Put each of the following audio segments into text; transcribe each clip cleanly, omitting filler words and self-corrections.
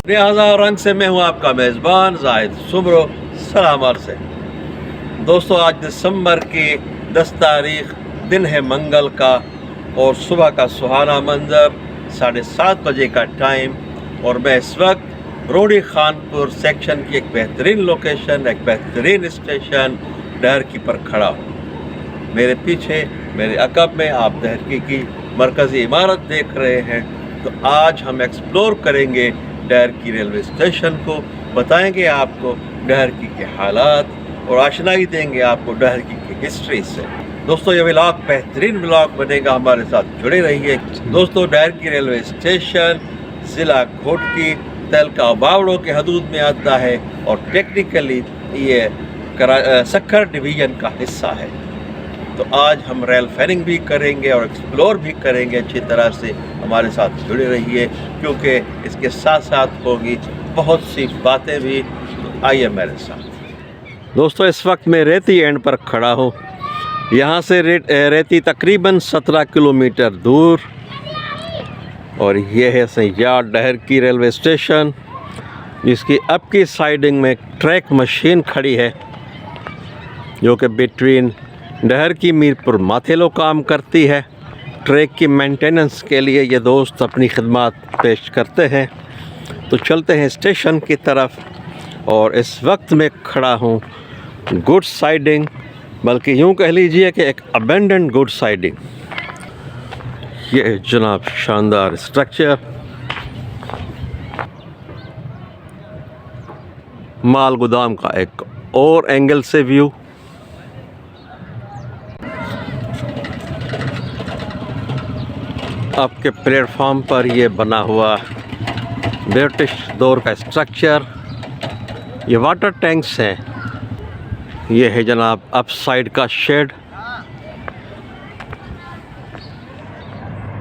लिहाजा रंग से मैं हूँ आपका मेज़बान जाहिद सुब्रो सलामर से। दोस्तों, आज दिसंबर की 10 तारीख दिन है मंगल का और सुबह का सुहाना मंजर 7:30 बजे का टाइम, और मैं इस वक्त रोडी खानपुर सेक्शन की एक बेहतरीन लोकेशन, एक बेहतरीन स्टेशन डहरकी पर खड़ा हूँ। मेरे पीछे मेरे अकब में आप डहरकी की मरकज़ी इमारत देख रहे हैं। तो आज हम एक्सप्लोर करेंगे डहरकी रेलवे स्टेशन को, बताएंगे आपको डहरकी के हालात और आशनाई देंगे आपको डहरकी की हिस्ट्री से। दोस्तों, ये व्लॉग बेहतरीन व्लॉग बनेगा, हमारे साथ जुड़े रहिए। दोस्तों, डहरकी रेलवे स्टेशन ज़िला घोटकी तहलका बावड़ो के हदूद में आता है और टेक्निकली ये सक्खर डिवीज़न का हिस्सा है। तो आज हम रेल फेरिंग भी करेंगे और एक्सप्लोर भी करेंगे अच्छी तरह से। हमारे साथ जुड़े रहिए क्योंकि इसके साथ साथ होगी बहुत सी बातें भी। तो आइए मेरे साथ। दोस्तों, इस वक्त मैं रेती एंड पर खड़ा हूँ। यहाँ से रेती तकरीबन 17 किलोमीटर दूर, और ये है सैयाद डहरकी रेलवे स्टेशन, जिसकी अब की साइडिंग में ट्रैक मशीन खड़ी है जो कि बिटवीन डहरकी मीरपुर माथेलो काम करती है। ट्रैक की मेंटेनेंस के लिए ये दोस्त अपनी खिदमत पेश करते हैं। तो चलते हैं स्टेशन की तरफ, और इस वक्त मैं खड़ा हूँ गुड साइडिंग, बल्कि यूँ कह लीजिए कि एक अबेंडेंड गुड साइडिंग। ये जनाब शानदार स्ट्रक्चर, माल गोदाम का एक और एंगल से व्यू। आपके प्लेटफॉर्म पर ये बना हुआ ब्रिटिश दौर का स्ट्रक्चर, ये वाटर टैंक्स हैं। ये है जनाब अप साइड का शेड।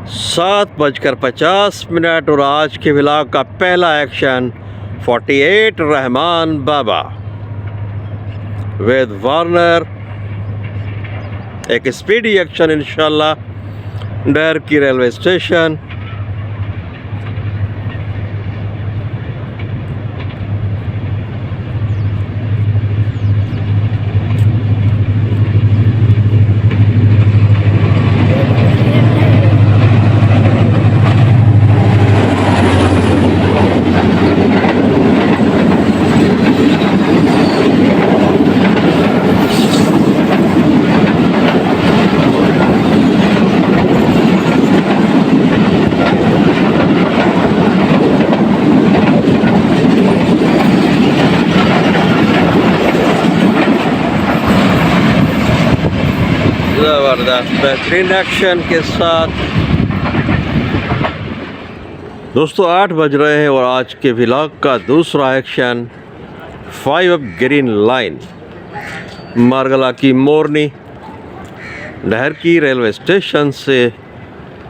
7:50 और आज के व्लॉग का पहला action 48 Rahman Baba with Warner, एक स्पीडी एक्शन इंशाल्लाह डहरकी रेलवे स्टेशन। ज़बरदस्त बेहतरीन एक्शन के साथ। दोस्तों, 8 बज रहे हैं और आज के व्लॉग का दूसरा action 5 up green line Margalla की मोरनी डहरकी रेलवे स्टेशन से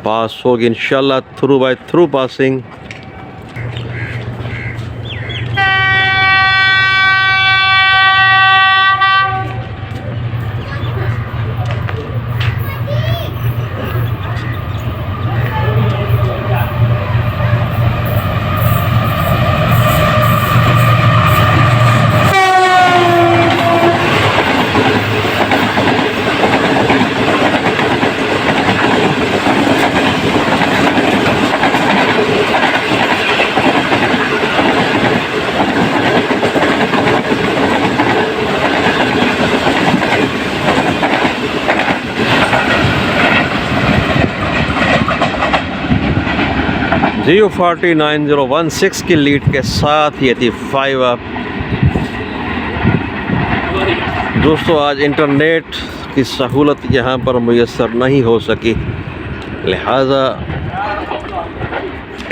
पास होगी इंशाल्लाह through by through passing. Geo 49016 की लीड के साथ ये थी 5 अप। दोस्तों, आज इंटरनेट की सहूलत यहाँ पर मुयस्सर नहीं हो सकी, लिहाजा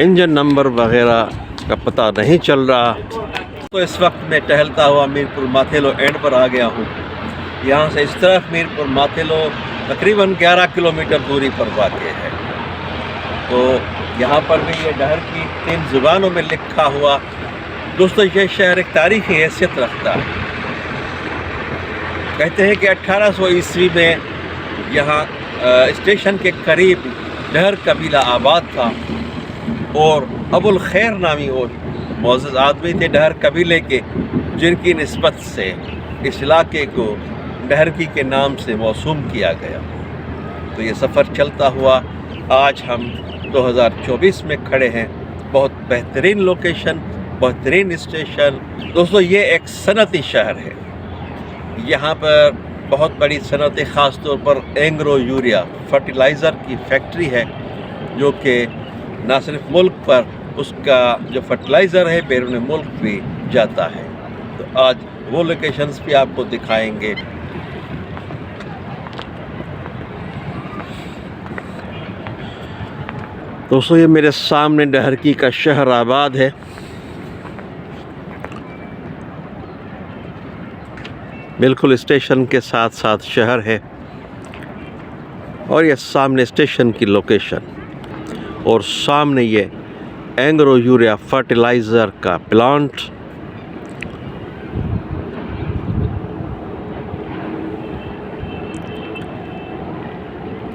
इंजन नंबर वगैरह का पता नहीं चल रहा। तो इस वक्त मैं टहलता हुआ मीरपुर माथेलो एंड पर आ गया हूँ। यहाँ से इस तरफ मीरपुर माथेलो तकरीबन 11 किलोमीटर दूरी पर वाक़ है। तो यहाँ पर भी ये डहरकी 3 ज़ुबानों में लिखा हुआ। दोस्तों, ये शहर एक तारीख़ी हैसियत रखता है। कहते हैं कि 1800 ईस्वी में यहाँ स्टेशन के करीब डहर कबीला आबाद था और अबुल खैर नामी वो मोअज़्ज़ज़ आदमी थे डहर कबीले के, जिनकी निस्बत से इस इलाके को डहरकी के नाम से मौसूम किया गया। तो ये सफ़र चलता हुआ आज हम 2024 में खड़े हैं। बहुत बेहतरीन लोकेशन, बेहतरीन स्टेशन। दोस्तों, ये एक सनती शहर है। यहाँ पर बहुत बड़ी सनतें, ख़ास तौर पर एंग्रो यूरिया फर्टिलाइज़र की फैक्ट्री है, जो कि न सिर्फ मुल्क पर उसका जो फर्टिलाइज़र है बैरून मुल्क भी जाता है। तो आज वो लोकेशंस भी आपको दिखाएंगे। दोस्तों, ये मेरे सामने डहरकी का शहर आबाद है। बिल्कुल स्टेशन के साथ साथ शहर है, और ये सामने स्टेशन की लोकेशन, और सामने ये एंग्रो यूरिया फर्टिलाइज़र का प्लांट।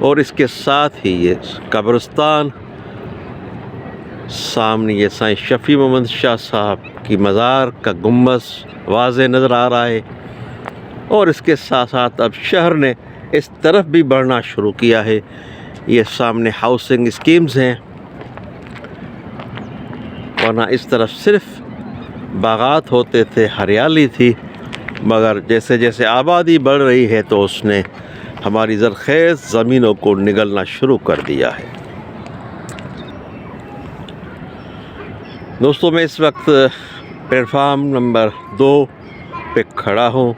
और इसके साथ ही ये कब्रिस्तान, सामने ये साईं शफ़ी मोहम्मद शाह साहब की मज़ार का गुम्बद वाज़े नज़र आ रहा है। और इसके साथ साथ अब शहर ने इस तरफ भी बढ़ना शुरू किया है। ये सामने हाउसिंग स्कीम्स हैं, वरना इस तरफ सिर्फ बागात होते थे, हरियाली थी। मगर जैसे जैसे आबादी बढ़ रही है तो उसने हमारी ज़रख़ेज़ ज़मीनों को निगलना शुरू कर दिया है। दोस्तों, मैं इस वक्त प्लेटफार्म नंबर 2 पे खड़ा हूँ।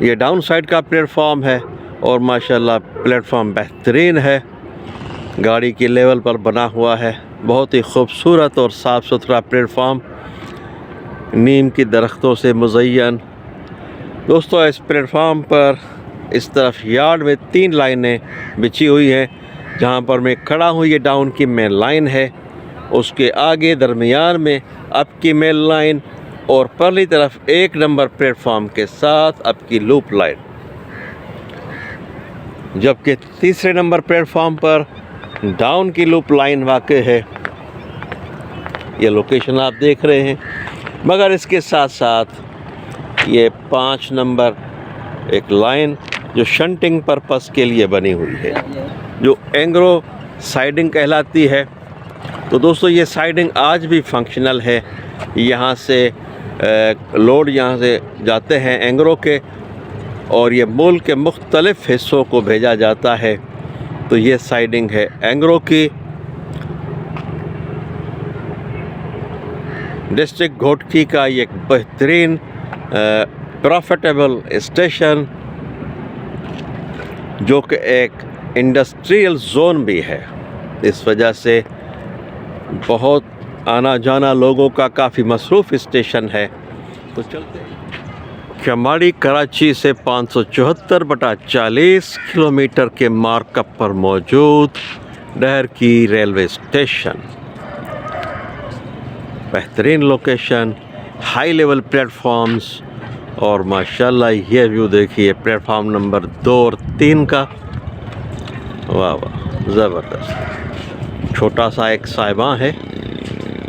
ये डाउन साइड का प्लेटफार्म है, और माशाल्लाह प्लेटफार्म बेहतरीन है, गाड़ी के लेवल पर बना हुआ है। बहुत ही खूबसूरत और साफ़ सुथरा प्लेटफार्म, नीम की दरख्तों से मुज़य्यन। दोस्तों, इस प्लेटफार्म पर इस तरफ यार्ड में 3 लाइनें बिछी हुई हैं। जहाँ पर मैं खड़ा हूँ ये डाउन की मेन लाइन है, उसके आगे दरमियान में अप की मेन लाइन, और परली तरफ 1 नंबर प्लेटफार्म के साथ अप की लूप लाइन। जबकि तीसरे नंबर प्लेटफार्म पर डाउन की लूप लाइन वाक़ है। ये लोकेशन आप देख रहे हैं। मगर इसके साथ साथ ये 5 नंबर एक लाइन जो शंटिंग पर्पस के लिए बनी हुई है, जो एंग्रो साइडिंग कहलाती है। तो दोस्तों, ये साइडिंग आज भी फंक्शनल है। यहाँ से लोड यहाँ से जाते हैं एंग्रो के, और ये मुल्क के मुख्तलिफ़ हिस्सों को भेजा जाता है। तो ये साइडिंग है एंग्रो की। डिस्ट्रिक्ट घोटकी का ये एक बेहतरीन प्रॉफिटेबल स्टेशन, जो कि एक इंडस्ट्रियल जोन भी है। इस वजह से बहुत आना जाना लोगों का काफ़ी मसरूफ़ स्टेशन है। तो चलते हैं। चमाड़ी कराची से 574/40 किलोमीटर के मार्कअप पर मौजूद डहरकी रेलवे स्टेशन। बेहतरीन लोकेशन, हाई लेवल प्लेटफॉर्म्स, और माशाल्लाह ये व्यू देखिए प्लेटफॉर्म नंबर 2 और 3 का। वाह वाह, ज़बरदस्त। छोटा सा एक साहिबान है,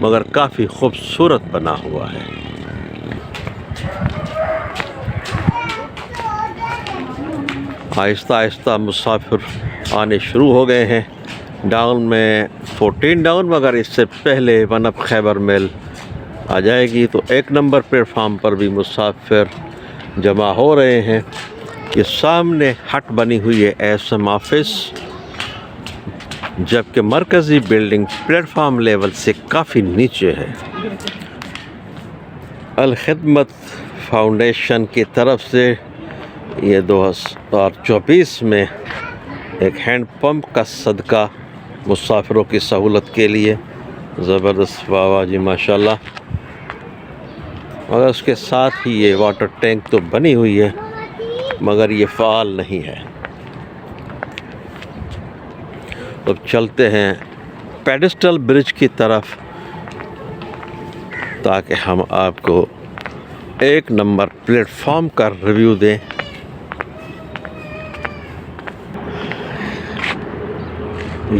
मगर काफ़ी खूबसूरत बना हुआ है। आहिस्ता आहिस्ता मुसाफिर आने शुरू हो गए हैं। डाउन में 14 डाउन, मगर इससे पहले 1 अप खैबर मेल आ जाएगी। तो 1 नंबर प्लेटफार्म पर भी मुसाफिर जमा हो रहे हैं। ये सामने हट बनी हुई है एसएम ऑफिस, जबकि मरकज़ी बिल्डिंग प्लेटफार्म लेवल से काफ़ी नीचे है। अल खिदमत फाउंडेशन की तरफ से ये 2024 में एक हैंड पंप का सदका मुसाफिरों की सहूलत के लिए। ज़बरदस्त, वाह जी माशाल्लाह। मगर उसके साथ ही ये वाटर टैंक तो बनी हुई है, मगर ये फ़ाल नहीं है। अब चलते हैं पेडेस्टल ब्रिज की तरफ, ताकि हम आपको 1 नंबर प्लेटफॉर्म का रिव्यू दें।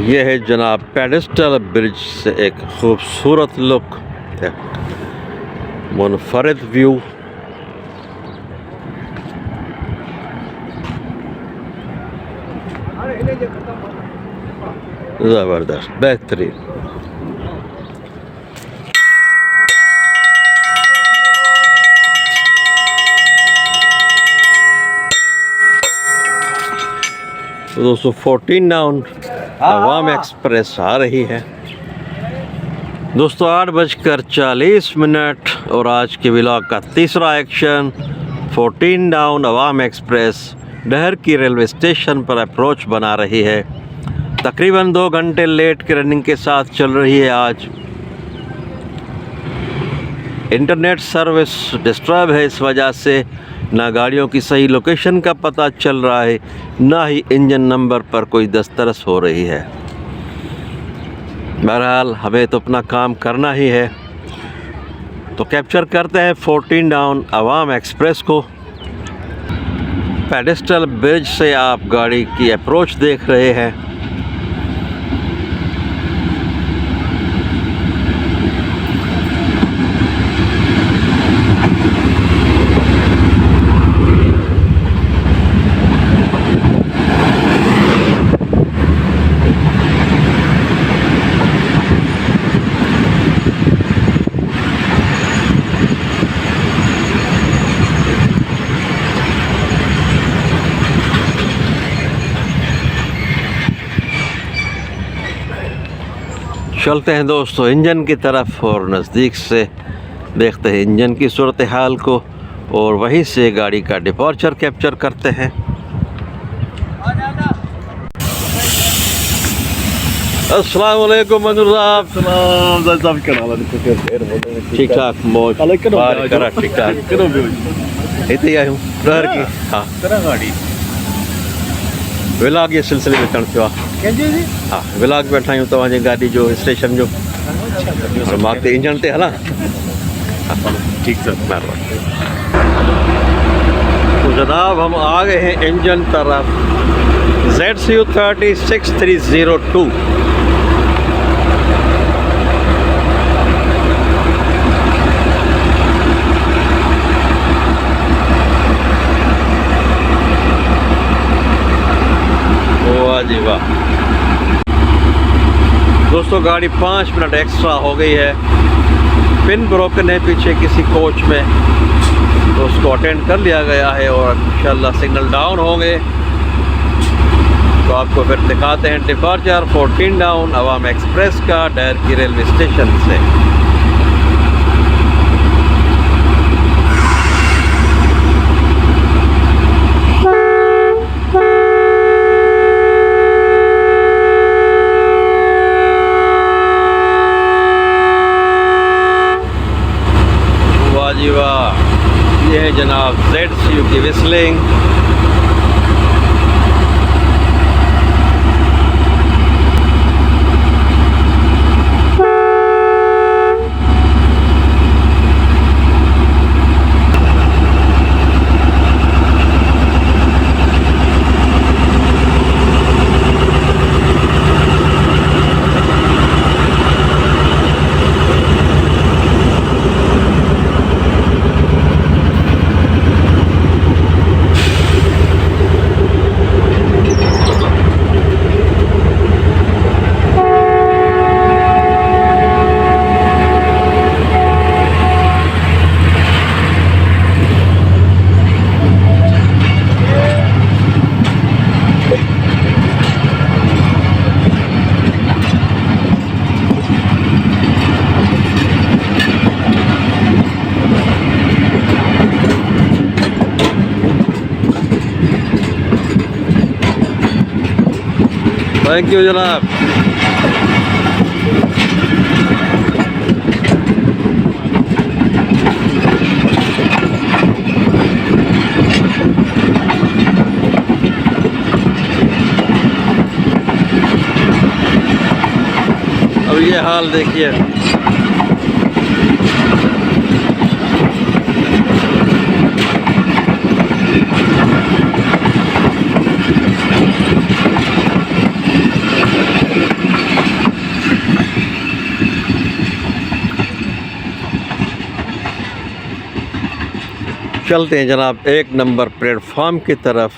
यह है जनाब पेडेस्टल ब्रिज से एक खूबसूरत लुक है। मुनफरिद व्यू। ज़बरदस्त, बेहतरीन। तो दोस्तों 14 डाउन अवाम एक्सप्रेस आ रही है। दोस्तों 8:40 और आज के व्लॉग का तीसरा एक्शन 14 डाउन अवाम एक्सप्रेस डहर की रेलवे स्टेशन पर अप्रोच बना रही है। तकरीबन 2 घंटे लेट की रनिंग के साथ चल रही है। आज इंटरनेट सर्विस डिस्टर्ब है, इस वजह से ना गाड़ियों की सही लोकेशन का पता चल रहा है, ना ही इंजन नंबर पर कोई दस्तरस हो रही है। बहरहाल हमें तो अपना काम करना ही है, तो कैप्चर करते हैं 14 डाउन अवाम एक्सप्रेस को। पेडेस्ट्रल ब्रिज से आप गाड़ी की अप्रोच देख रहे हैं। चलते हैं दोस्तों इंजन की तरफ और नज़दीक से देखते हैं इंजन की सूरत हाल को, और वहीं से गाड़ी का डिपार्चर कैप्चर करते हैं। अस्सलाम वालेकुम मंजूर साहब। ठीक ठाक मौज करा ठीक ठाक इतने ही आया हूँ डर की। हाँ विलाग ये सिलसिले में कण थियो। हाँ विलाग बैठा आहियूं तव्हांजी गाड़ी जो स्टेशन जो मां इंजन ते हला। ठीक सर महिरबानी। तो जनाब हम आ गए हैं इंजन तरफ। ZCU 36302 जी वाह। दोस्तों गाड़ी 5 मिनट एक्स्ट्रा हो गई है। पिन ब्रोकन है पीछे किसी कोच में, तो उसको अटेंड कर लिया गया है और इंशाल्लाह सिग्नल डाउन होंगे तो आपको फिर दिखाते हैं डिपार्चर 14 डाउन अवाम एक्सप्रेस का डहर की रेलवे स्टेशन से। जी वाह, ये है जनाब ZCU की विस्लिंग। थैंक यू जनाब। अब ये हाल देखिए। चलते हैं जनाब 1 नंबर प्लेटफार्म की तरफ।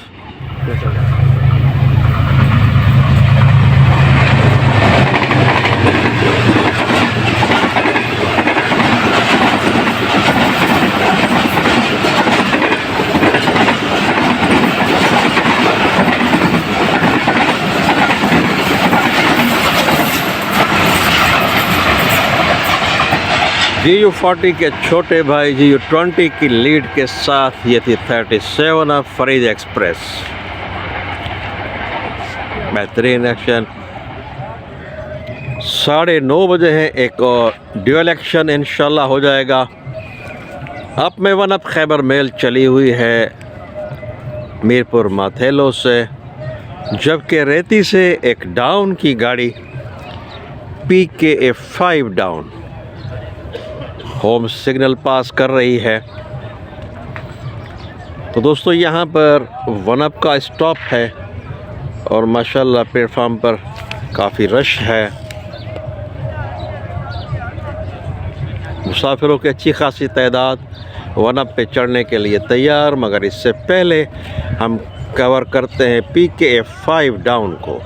GU40 के छोटे भाई GU20 की लीड के साथ ये थी 37 ऑफ फरीद एक्सप्रेस। बेहतरीन एक्शन। 9:30 बजे है, एक और ड्यूअल एक्शन इंशाल्लाह हो जाएगा। अब में 1 अप खैबर मेल चली हुई है मीरपुर माथेलो से, जबकि रेती से एक डाउन की गाड़ी PKA5 down home signal pass कर रही है। तो दोस्तों यहाँ पर 1 अप का स्टॉप है और माशाल्लाह प्लेटफार्म पर काफ़ी रश है। मुसाफिरों की अच्छी खासी तादाद 1 अप पे चढ़ने के लिए तैयार, मगर इससे पहले हम कवर करते हैं PKA5 डाउन को।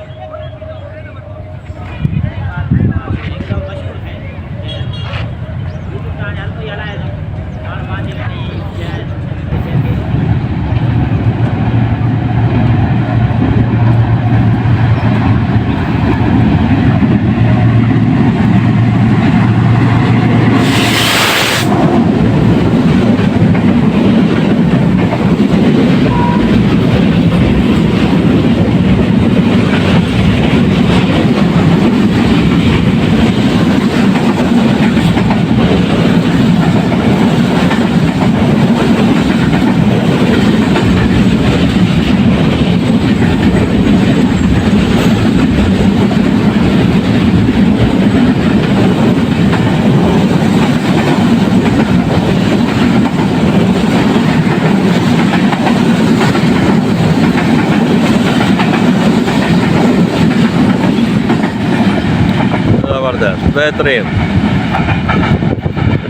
बेहतरीन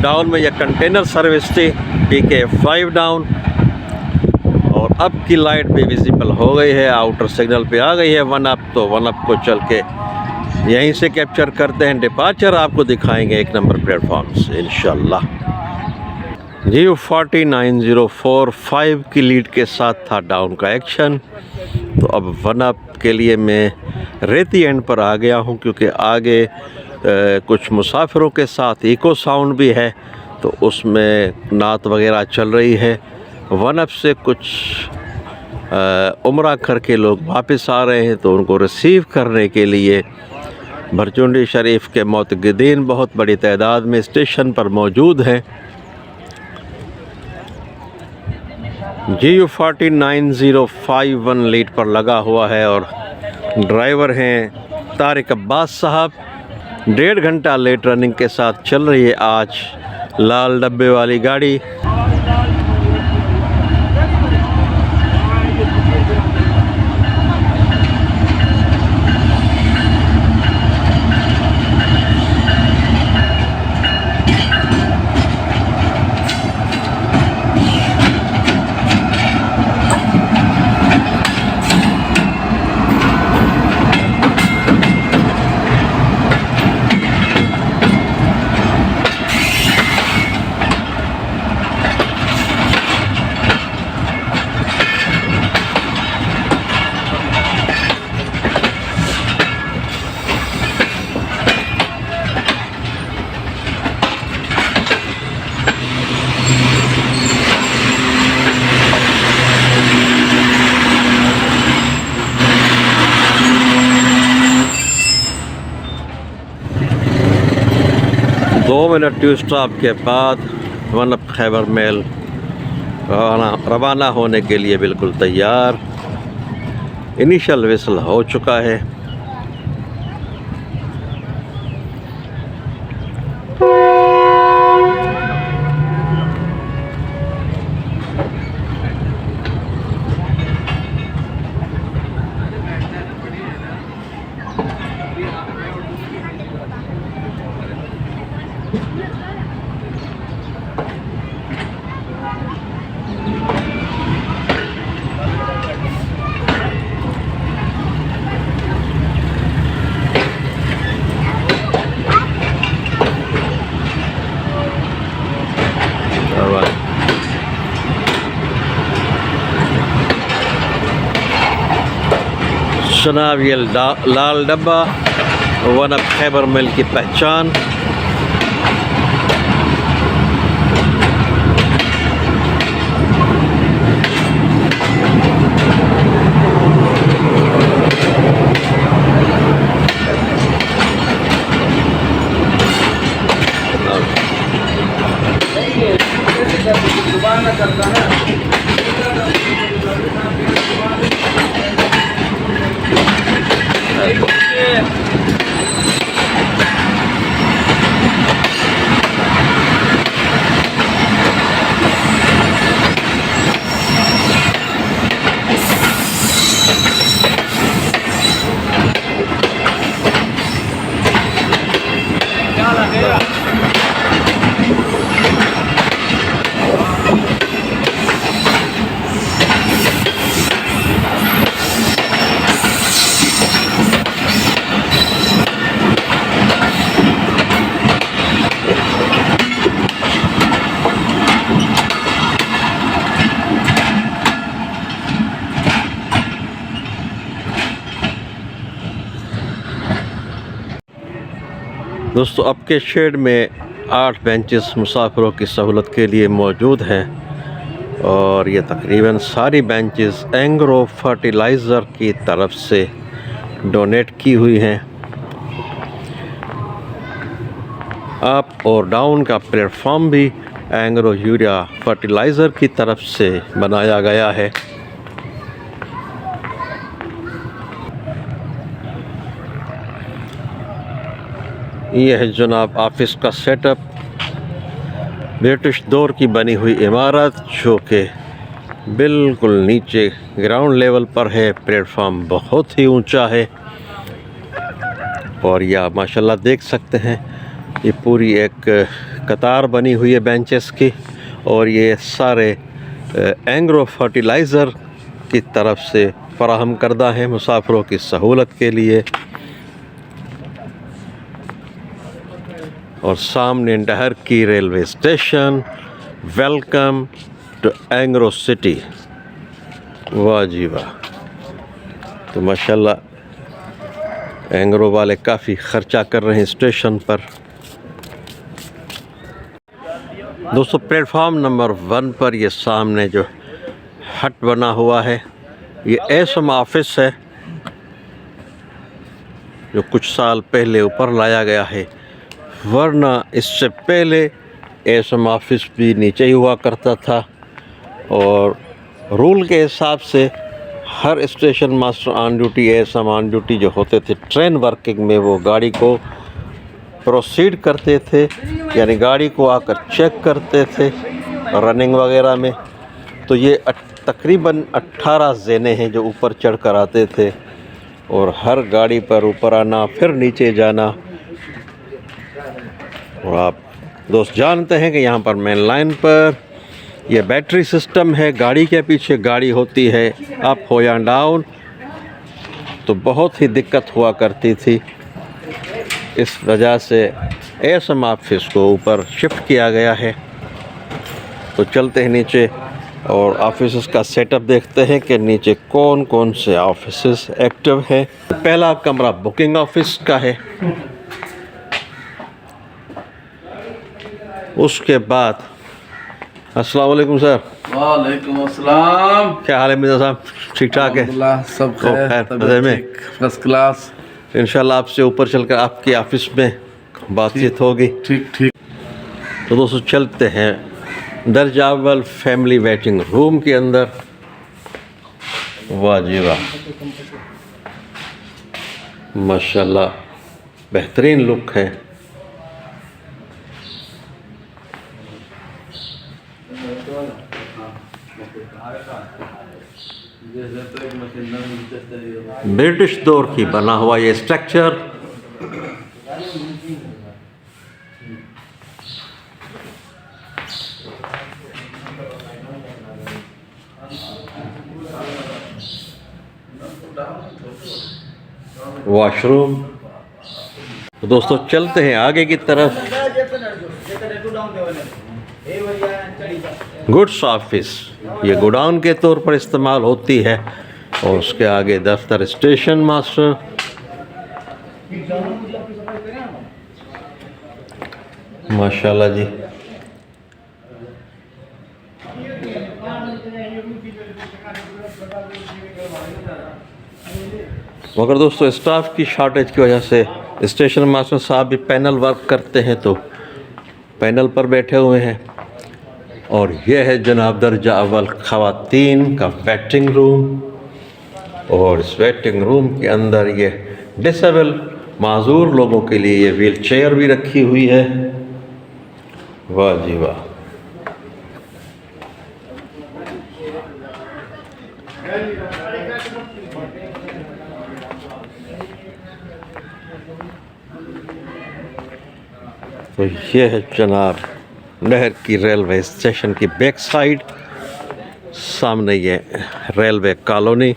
डाउन में यह कंटेनर सर्विस थी PKA5 डाउन, और अब की लाइट भी विजिबल हो गई है, आउटर सिग्नल पे आ गई है 1 अप। तो 1 अप को चल के यहीं से कैप्चर करते हैं, डिपार्चर आपको दिखाएंगे 1 नंबर प्लेटफॉर्म से इंशाल्लाह। GU40 9045 की लीड के साथ था डाउन का एक्शन। तो अब 1 अप के लिए मैं रेती एंड पर आ गया हूं, क्योंकि आगे कुछ मुसाफिरों के साथ इको साउंड भी है, तो उसमें नात वगैरह चल रही है। 1 अप से कुछ उम्रा करके लोग वापस आ रहे हैं, तो उनको रिसीव करने के लिए भरचुंडी शरीफ के मोतक़दीन बहुत बड़ी तादाद में स्टेशन पर मौजूद हैं। GU40 9051 लीड पर लगा हुआ है और ड्राइवर हैं तारिक अब्बास साहब। 1.5 घंटा लेट रनिंग के साथ चल रही है आज लाल डब्बे वाली गाड़ी। मिनट ट्यू स्टॉप के बाद 1 अप खैबर मेल रवाना होने के लिए बिल्कुल तैयार। इनिशियल विसल हो चुका है। जनाब ये लाल डब्बा वन ऑफ खैबर मिल की पहचान। दोस्तों आपके शेड में 8 बेंचेस मुसाफिरों की सहूलत के लिए मौजूद हैं और ये तकरीबन सारी बेंचेस एंग्रो फर्टिलाइज़र की तरफ से डोनेट की हुई हैं। अप और डाउन का प्लेटफॉर्म भी एंग्रो यूरिया फर्टिलाइज़र की तरफ से बनाया गया है। यह है जनाब ऑफिस का सेटअप, ब्रिटिश दौर की बनी हुई इमारत जो कि बिल्कुल नीचे ग्राउंड लेवल पर है। प्लेटफॉर्म बहुत ही ऊंचा है और यह माशाल्लाह देख सकते हैं ये पूरी एक कतार बनी हुई है बेंचेस की और ये सारे एंग्रो फर्टिलाइज़र की तरफ से फराहम करदा है मुसाफिरों की सहूलत के लिए। और सामने Daharki railway station. Welcome to Engro city. वाह जी वाह। तो माशाल्लाह एंग्रो वाले काफ़ी ख़र्चा कर रहे हैं स्टेशन पर। दोस्तों प्लेटफॉर्म नंबर 1 पर ये सामने जो हट बना हुआ है ये एसएम ऑफिस है जो कुछ साल पहले ऊपर लाया गया है, वरना इससे पहले एसएम ऑफिस भी नीचे ही हुआ करता था और रूल के हिसाब से हर station master on duty, SM on duty जो होते थे ट्रेन वर्किंग में, वो गाड़ी को प्रोसीड करते थे, यानी गाड़ी को आकर चेक करते थे रनिंग वगैरह में। तो ये तकरीबन 18 ज़ेने हैं जो ऊपर चढ़ कर आते थे और हर गाड़ी पर ऊपर आना फिर नीचे जाना। और आप दोस्त जानते हैं कि यहाँ पर मेन लाइन पर यह बैटरी सिस्टम है, गाड़ी के पीछे गाड़ी होती है अप हो या डाउन, तो बहुत ही दिक्कत हुआ करती थी। इस वजह से एसएम ऑफिस को ऊपर शिफ्ट किया गया है। तो चलते हैं नीचे और ऑफिस का सेटअप देखते हैं कि नीचे कौन कौन से ऑफिस एक्टिव हैं। पहला कमरा बुकिंग ऑफिस का है, उसके बाद अस्सलाम वालेकुम सर। वालेकुम अस्सलाम। क्या हाल है मिर्ज़ा साहब? ठीक ठाक है? सब खैर में फर्स्ट क्लास। इंशाल्लाह आपसे ऊपर चलकर आपकी ऑफिस में बातचीत होगी। ठीक ठीक। तो दोस्तों चलते हैं दर्जावल फैमिली वेटिंग रूम के अंदर। वाह जी वाह, माशाल्लाह बेहतरीन लुक है। ब्रिटिश दौर की बना हुआ ये स्ट्रक्चर वॉशरूम। तो दोस्तों चलते हैं आगे की तरफ। गुड्स ऑफिस ये गोडाउन के तौर पर इस्तेमाल होती है और उसके आगे दफ्तर स्टेशन मास्टर। माशाल्लाह जी। मगर दोस्तों स्टाफ की शॉर्टेज की वजह से स्टेशन मास्टर साहब भी पैनल वर्क करते हैं तो पैनल पर बैठे हुए हैं। और यह है जनाब दर्जा अव्वल ख़वातीन का वेटिंग रूम। और इस वेटिंग रूम के अंदर ये डिसेबल माजूर लोगों के लिए ये व्हील चेयर भी रखी हुई है। वाह जी वाह। तो ये है जनाब नहर की रेलवे स्टेशन की बैक साइड, सामने ये रेलवे कॉलोनी।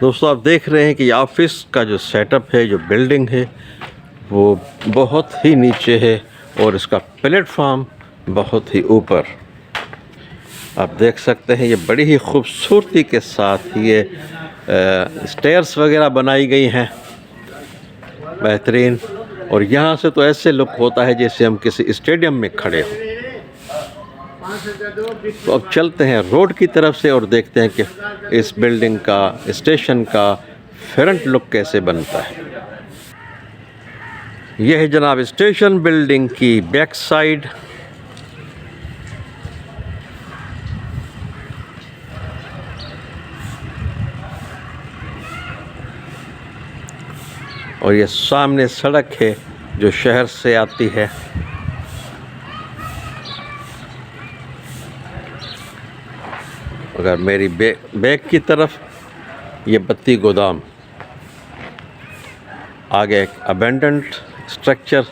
दोस्तों आप देख रहे हैं कि ऑफिस का जो सेटअप है, जो बिल्डिंग है, वो बहुत ही नीचे है और इसका प्लेटफॉर्म बहुत ही ऊपर। आप देख सकते हैं ये बड़ी ही खूबसूरती के साथ ये स्टेयर्स वगैरह बनाई गई हैं, बेहतरीन। और यहाँ से तो ऐसे लुक होता है जैसे हम किसी स्टेडियम में खड़े हों। तो अब चलते हैं रोड की तरफ से और देखते हैं कि इस बिल्डिंग का, स्टेशन का फ्रंट लुक कैसे बनता है। यह है जनाब स्टेशन बिल्डिंग की बैक साइड। और ये सामने सड़क है जो शहर से आती है। अगर मेरी बैक की तरफ ये बत्ती गोदाम, आगे एक अबेंडेंट स्ट्रक्चर,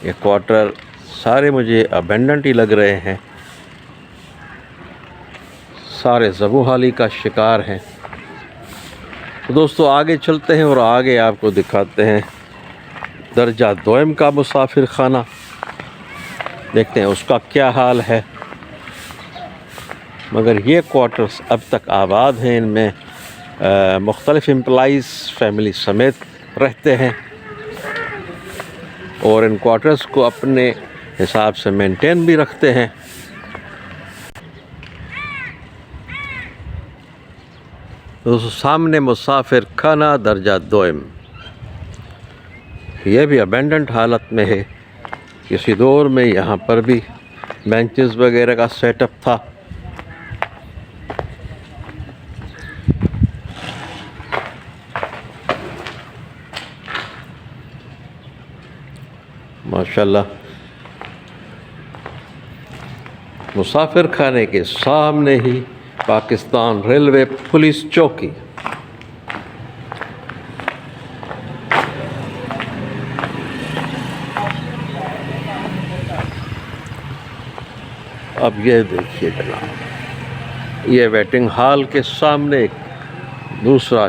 ये क्वार्टर सारे मुझे अबेंडेंट ही लग रहे हैं, सारे ज़बूहाली का शिकार हैं। तो दोस्तों आगे चलते हैं और आगे आपको दिखाते हैं दर्जा दोयम का मुसाफिर खाना, देखते हैं उसका क्या हाल है। मगर ये क्वार्टर्स अब तक आबाद हैं, इनमें मुख्तलिफ एम्प्लॉइज़ फैमिली समेत रहते हैं और इन क्वार्टर्स को अपने हिसाब से मेंटेन भी रखते हैं। दोस्तों सामने मुसाफिर खाना दर्जा दोयम, यह भी अबेंडेंट हालत में है। किसी दौर में यहाँ पर भी बेंचेस वगैरह का सेटअप था। माशाल्लाह मुसाफिर खाने के सामने ही पाकिस्तान रेलवे पुलिस चौकी। अब ये देखिए जनाब, ये वेटिंग हॉल के सामने एक दूसरा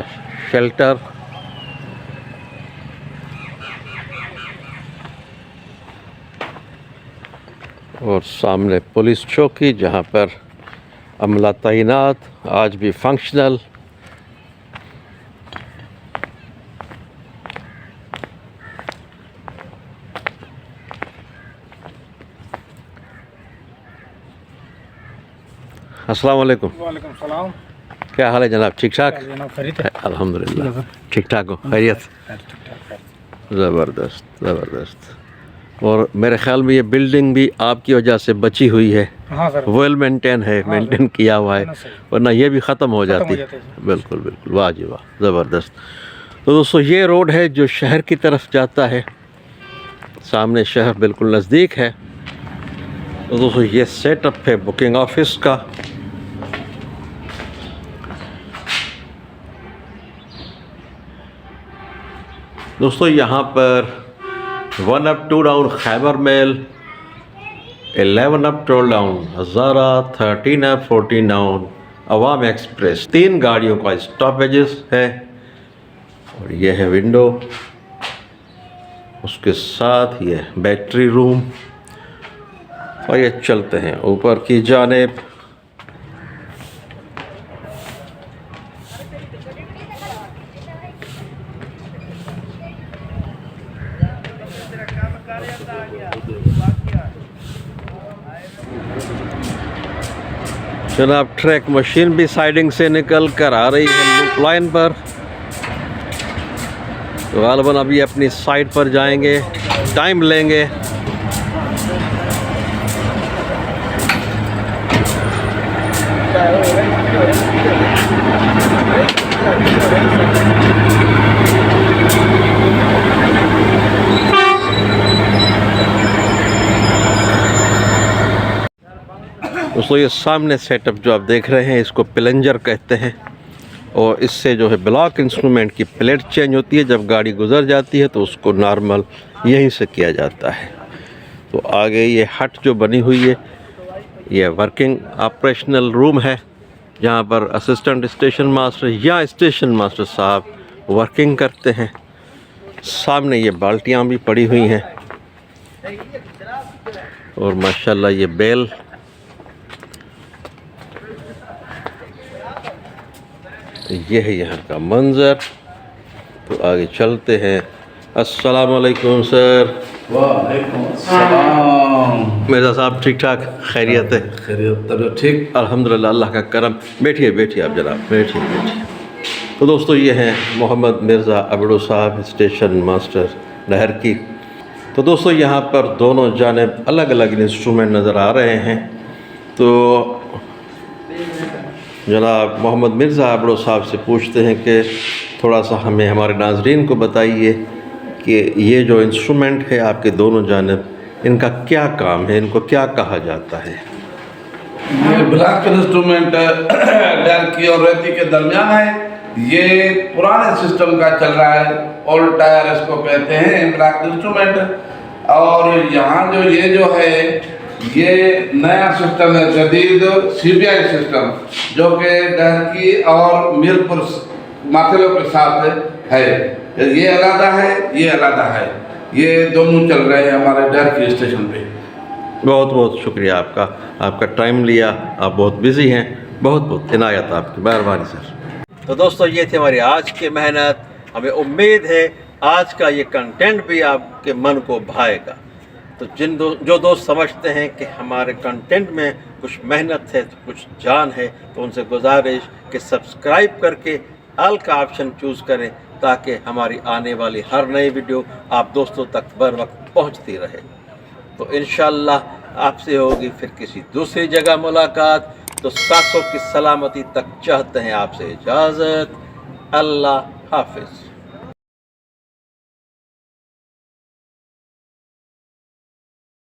शेल्टर, और सामने पुलिस चौकी जहाँ पर अमला तैनात, आज भी फंक्शनल। अस्सलाम वालेकुम। वालेकुम सलाम। क्या हाल है जनाब? ठीक ठाक? खैरियत है? अल्हम्दुलिल्लाह ठीक ठाक हो? खैरियत? ज़बरदस्त ज़बरदस्त। और मेरे ख्याल में ये बिल्डिंग भी आपकी वजह से बची हुई है। हाँ सर। वेल मेंटेन है, मेंटेन किया हुआ है, वरना ये भी ख़त्म हो जाती। बिल्कुल बिल्कुल, वाह जी वाह, ज़बरदस्त। तो दोस्तों ये रोड है जो शहर की तरफ जाता है, सामने शहर बिल्कुल नज़दीक है। तो दोस्तों ये सेटअप है बुकिंग ऑफिस का। दोस्तों यहाँ पर 1 up 2 down Khyber mail, 11 up 12 down Hazara, 13 up 14 down Awam express, 3 गाड़ियों का स्टॉपेजेस है। और ये है विंडो, उसके साथ ये बैटरी रूम। और ये चलते हैं ऊपर की जानिब। जनाब ट्रैक मशीन भी साइडिंग से निकल कर आ रही है लूप लाइन पर। तो गालबन अभी अपनी साइड पर जाएंगे, टाइम लेंगे। दोस्तों ये सामने सेटअप जो आप देख रहे हैं इसको प्लंजर कहते हैं, और इससे जो है ब्लॉक इंस्ट्रूमेंट की प्लेट चेंज होती है। जब गाड़ी गुजर जाती है तो उसको नॉर्मल यहीं से किया जाता है। तो आगे ये हट जो बनी हुई है ये वर्किंग ऑपरेशनल रूम है, जहाँ पर असिस्टेंट स्टेशन मास्टर या स्टेशन मास्टर साहब वर्किंग करते हैं। सामने ये बाल्टियाँ भी पड़ी हुई हैं और माशाल्लाह ये बेल। ये है यहाँ का मंजर। तो आगे चलते हैं। अस्सलाम वालेकुम सर। वालेकुम अस्सलाम। मिर्ज़ा साहब ठीक ठाक, खैरियत है? खैरियत तो ठीक। अल्हम्दुलिल्लाह, अल्लाह का करम। बैठिए बैठिए आप जनाब, बैठिए बैठिए। तो दोस्तों ये हैं मोहम्मद मिर्ज़ा अबड़ो साहब, स्टेशन मास्टर नहर की। तो दोस्तों यहाँ पर दोनों जानिब अलग अलग इंस्ट्रूमेंट नज़र आ रहे हैं। तो जनाब मोहम्मद मिर्ज़ा अबड़ो साहब से पूछते हैं कि थोड़ा सा हमें, हमारे नाज़रीन को बताइए कि ये जो इंस्ट्रूमेंट है आपके दोनों जानिब, इनका क्या काम है, इनको क्या कहा जाता है? ये ब्लॉक इंस्ट्रूमेंट डर की और रेती के दरमियान है। ये पुराने सिस्टम का चल रहा है, ओल्ड टायर इसको कहते हैं ब्लॉक इंस्ट्रूमेंट। और यहाँ जो है ये नया सिस्टम है, जदीद CBI सिस्टम, जो कि डहकी और मीरपुर माथेलो के साथ है। ये अलग है, ये अलग है, ये दोनों चल रहे हैं हमारे डहकी स्टेशन पे। बहुत बहुत शुक्रिया आपका, आपका टाइम लिया, आप बहुत बिज़ी हैं। बहुत बहुत इनायत आपकी, मेहरबानी सर। तो दोस्तों ये थी हमारी आज की मेहनत। हमें उम्मीद है आज का ये कंटेंट भी आपके मन को भाएगा। तो जो दोस्त समझते हैं कि हमारे कंटेंट में कुछ मेहनत है, तो कुछ जान है, तो उनसे गुजारिश कि सब्सक्राइब करके ऑल का ऑप्शन चूज़ करें, ताकि हमारी आने वाली हर नई वीडियो आप दोस्तों तक बर वक्त पहुँचती रहे। तो इंशाअल्लाह आपसे होगी फिर किसी दूसरी जगह मुलाकात। तो सांसों की सलामती तक चाहते हैं आपसे इजाज़त। अल्लाह हाफिज़।